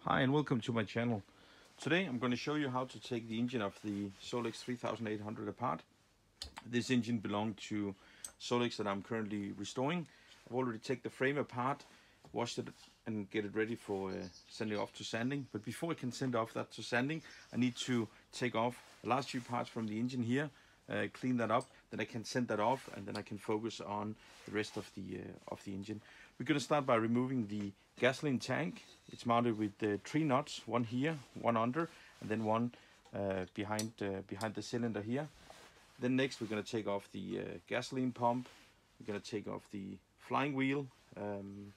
Hi and welcome to my channel. Today I'm going to show you how to take the engine of the Solex 3800 apart. This engine belonged to Solex that I'm currently restoring. I've already taken the frame apart, washed it and get it ready for sending off to sanding. But before I can send off that to sanding, I need to take off the last few parts from the engine here, clean that up, then I can send that off and then I can focus on the rest of the engine. We're going to start by removing the gasoline tank. It's mounted with 3 nuts, one here, one under, and then one behind the cylinder here. Then next we're going to take off the gasoline pump. We're going to take off the flying wheel and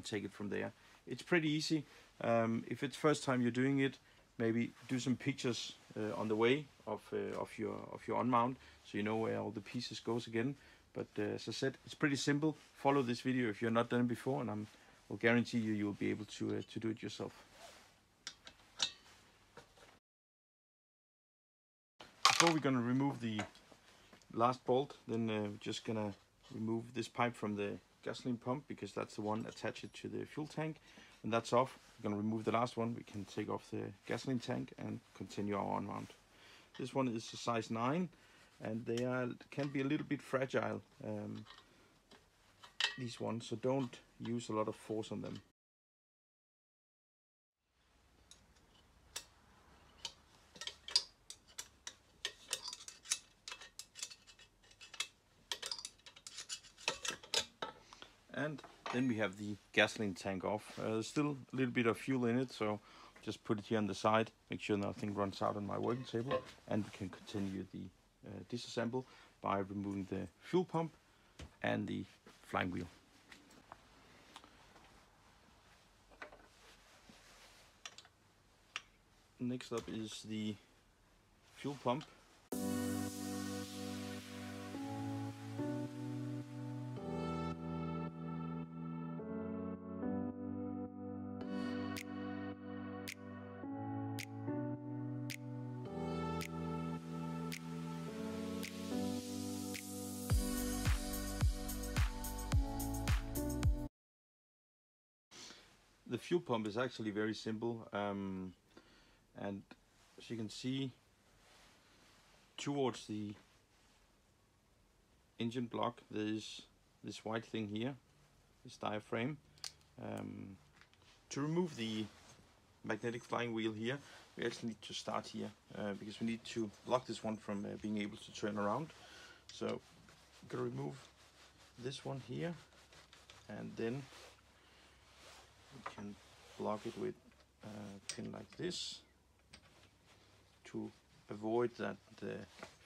take it from there. It's pretty easy. If it's first time you're doing it, maybe do some pictures on the way of your on-mount, so you know where all the pieces goes again. But as I said, it's pretty simple. Follow this video if you're not done it before, and I'll guarantee you'll be able to do it yourself. Before we're going to remove the last bolt, then we're just going to remove this pipe from the gasoline pump, because that's the one attached to the fuel tank, and that's off. We're going to remove the last one. We can take off the gasoline tank and continue our on-mount. This one is a size 9, and they can be a little bit fragile, these ones, so don't use a lot of force on them. And then we have the gasoline tank off. There's still a little bit of fuel in it, so just put it here on the side, make sure nothing runs out on my working table, and we can continue the disassemble by removing the fuel pump and the flying wheel. Next up is the fuel pump. The fuel pump is actually very simple, and as you can see, towards the engine block there is this white thing here, this diaphragm. To remove the magnetic flying wheel here, we actually need to start here, because we need to block this one from being able to turn around. So I'm going to remove this one here, and then we can block it with a pin like this to avoid that the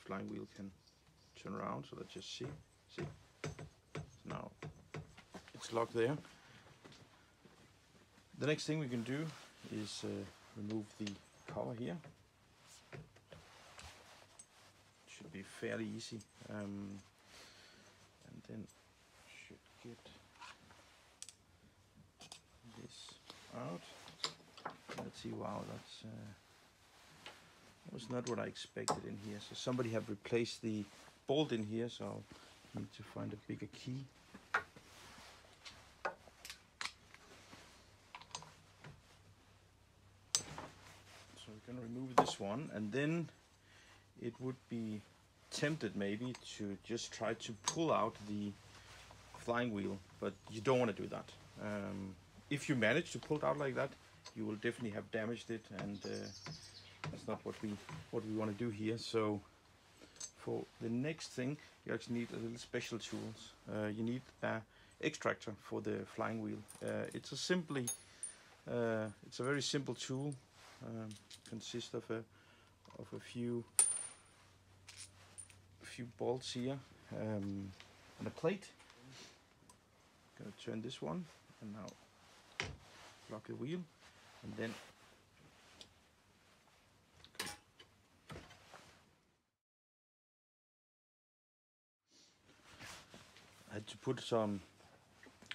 flying wheel can turn around. So let's just see. So now it's locked there. The next thing we can do is remove the cover here. It should be fairly easy, and then should get this out. Let's see. Wow, that was not what I expected in here. So somebody have replaced the bolt in here, so I need to find a bigger key. So we're going to remove this one, and then it would be tempted maybe to just try to pull out the flying wheel, but you don't want to do that. If you manage to pull it out like that, you will definitely have damaged it, and that's not what we want to do here. So for the next thing, you actually need a little special tools. You need an extractor for the flying wheel. It's a very simple tool. Consists of a few bolts here, and a plate. I'm gonna turn this one, and now lock the wheel, and then I had to put some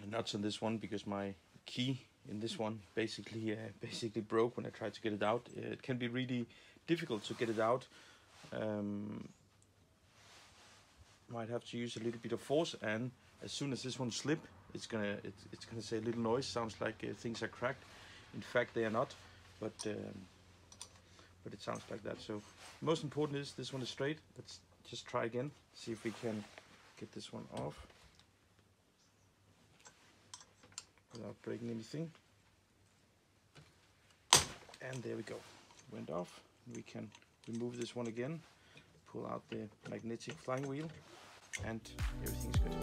nuts on this one because my key in this one basically broke when I tried to get it out. It can be really difficult to get it out. Might have to use a little bit of force, and as soon as this one slips, it's gonna say a little noise. Sounds like things are cracked. In fact, they are not. but it sounds like that. So most important is this one is straight. Let's just try again, see if we can get this one off without breaking anything. And there we go, went off. We can remove this one again, pull out the magnetic flying wheel, and everything's good.